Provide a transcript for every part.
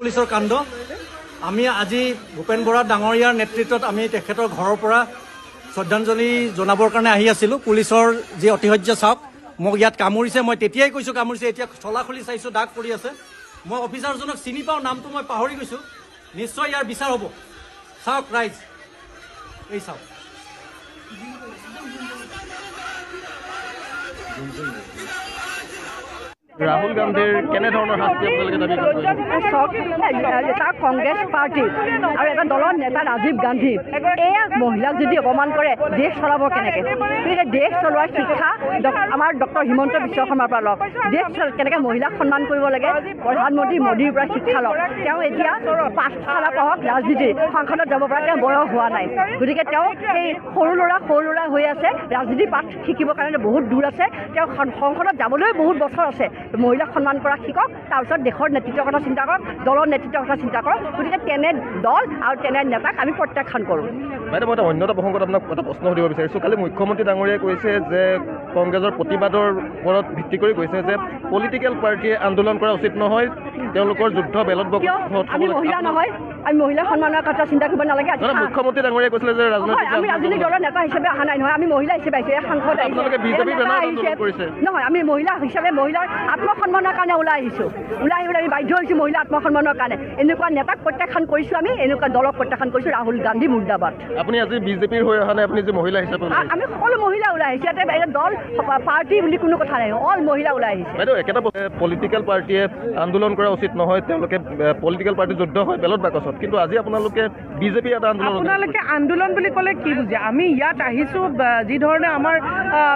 পুলিচৰ কাণ্ড আমি আজি ভূপেন বৰা ডাঙৰীয়াৰ নেতৃত্বত আমি তেখেতৰ ঘৰৰ পৰা শ্ৰদ্ধাঞ্জলি জনাবৰ কাৰণে আহি আছিলোঁ। পুলিচৰ যি অতিশয্য চাওক, মোক ইয়াত কামুৰিছে, মই তেতিয়াই কৈছোঁ কামুৰিছে, এতিয়া চলাখলি চাইছোঁ দাগ পৰি আছে। মই অফিচাৰজনক চিনি পাওঁ, নামটো মই পাহৰি গৈছোঁ। নিশ্চয় ইয়াৰ বিচাৰ হ'ব। চাওক ৰাইজ, এই চাওক। ৰাহুল গান্ধীৰ কেনেধৰণৰ শাস্তি আপোনালোকে দাবী কৰে? এটা কংগ্ৰেছ পাৰ্টি আৰু এটা দলৰ নেতা ৰাজীৱ গান্ধী এয়া মহিলাক যদি অপমান কৰে দেশ চলাব কেনেকৈ? গতিকে দেশ চলোৱাৰ শিক্ষা আমাৰ ডক্টৰ হিমন্ত বিশ্ব শৰ্মাৰ পৰা লওক। দেশ কেনেকৈ মহিলাক সন্মান কৰিব লাগে প্ৰধানমন্ত্ৰী মোদীৰ পৰা শিক্ষা লওক। তেওঁ এতিয়া পাঠশালা পঢ়ক, ৰাজনীতিৰ সংসদত যাব পৰা তেওঁ বয়স হোৱা নাই। গতিকে তেওঁ সেই সৰু ল'ৰা হৈ আছে, ৰাজনীতি পাঠ শিকিবৰ কাৰণে বহুত দূৰ আছে। তেওঁ সংসদত যাবলৈ বহুত বছৰ আছে। মহিলাক সন্মান কৰা শিকক, তাৰপিছত দেশৰ নেতৃত্বৰ কথা চিন্তা কৰক, দলৰ নেতৃত্বৰ কথা চিন্তা কৰক। গতিকে তেনে দল আৰু তেনে নেতাক আমি প্ৰত্যাখ্যান কৰোঁ। বাইদেউ, মই এটা অন্য এটা প্ৰসংগত আপোনাক এটা প্ৰশ্ন সুধিব বিচাৰিছোঁ। কালি মুখ্যমন্ত্ৰী ডাঙৰীয়াই কৈছে যে কংগ্ৰেছৰ প্ৰতিবাদৰ ওপৰত ভিত্তি কৰি কৈছে যে পলিটিকেল পাৰ্টীয়ে আন্দোলন কৰা উচিত নহয়, তেওঁলোকৰ যুদ্ধ বেলত আমি মহিলা নহয়, আমি মহিলা সন্মানৰ কথা চিন্তা কৰিব নালাগে। মুখ্যমন্ত্ৰী ডাঙৰীয়াই কৈছিলে যে আমি ৰাজনৈতিক দলৰ নেতা হিচাপে অহা নাই নহয়, আমি মহিলা হিচাপে আহিছোঁ। সাংসদ নহয়, আমি মহিলা হিচাপে মহিলাৰ আত্মসন্মানৰ কাৰণে ওলাই আহিছোঁ। ওলাই আহিবলৈ আমি বাধ্য হৈছোঁ মহিলা আত্মসন্মানৰ কাৰণে। এনেকুৱা নেতাক প্ৰত্যাখ্যান কৰিছোঁ, আমি এনেকুৱা দলক প্ৰত্যাখ্যান কৰিছোঁ। ৰাহুল গান্ধী মুৰ্দাবাদ। আপুনি আজি বিজেপিৰ হৈ অহা নাই, আপুনি যে মহিলা হিচাপে আমি সকলো মহিলা ওলাই আহিছোঁ। ইয়াতে দল পাৰ্টি বুলি কোনো কথা নাই, অল মহিলা ওলাই আহিছে। বাইদেউ, একেটা পলিটিকেল পাৰ্টীয়ে আন্দোলন কৰা উচিত নহয়, তেওঁলোকে পলিটিকেল পাৰ্টি যুদ্ধ হয় বেলত বাকচত, কিন্তু আজি আপোনালোকে বিজেপি এটা আন্দোলন। আপোনালোকে আন্দোলন বুলি ক'লে কি বুজে? আমি ইয়াত আহিছোঁ যি ধৰণে আমাৰ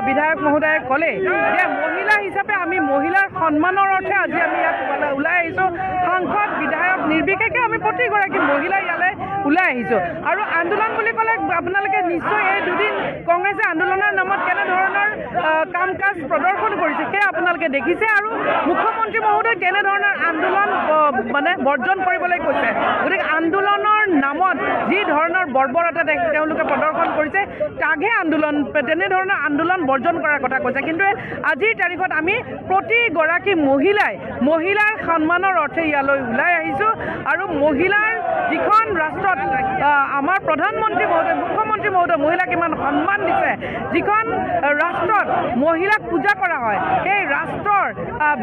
বিধায়ক মহোদয়ে ক'লে যে মহিলা হিচাপে আমি মহিলাৰ সন্মানৰ অৰ্থে আজি আমি ইয়াত ওলাই আহিছোঁ। সাংসদ বিধায়ক নিৰ্বিশেষে আমি প্ৰতিগৰাকী মহিলা ইয়ালৈ ওলাই আহিছোঁ। আৰু আন্দোলন বুলি ক'লে আপোনালোকে নিশ্চয় এই দুদিন কংগ্ৰেছে আন্দোলনৰ নামত কেনেধৰণৰ কাম কাজ প্ৰদৰ্শন কৰিছে সেয়া আপোনালোকে দেখিছে। আৰু মুখ্যমন্ত্ৰী মহোদয় কেনেধৰণৰ আন্দোলন বৰ্জন কৰিবলৈ কৈছে। গতিকে আন্দোলনৰ নামত যি ধৰণৰ বৰ্বৰতা তেওঁলোকে প্ৰদৰ্শন কৰিছে তাকহে তেনেধৰণৰ আন্দোলন বৰ্জন কৰাৰ কথা কৈছে। কিন্তু আজিৰ তাৰিখত আমি প্ৰতিগৰাকী মহিলাৰ সন্মানৰ অৰ্থে ইয়ালৈ ওলাই আহিছোঁ। আৰু মহিলাৰ যিখন ৰাষ্ট্ৰত আমাৰ প্ৰধানমন্ত্ৰী মহোদয়, মুখ্যমন্ত্ৰী মহোদয় মহিলাক ইমান সন্মান দিছে, যিখন ৰাষ্ট্ৰত মহিলাক পূজা কৰা হয়, সেই ৰাষ্ট্ৰৰ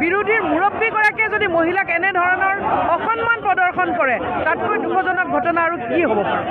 বিৰোধীৰ মুৰব্বীগৰাকীয়ে যদি মহিলাক এনেধৰণৰ অসন্মান প্ৰদৰ্শন কৰে, তাতকৈ দুখজনক ঘটনা আৰু কি হ'ব পাৰে?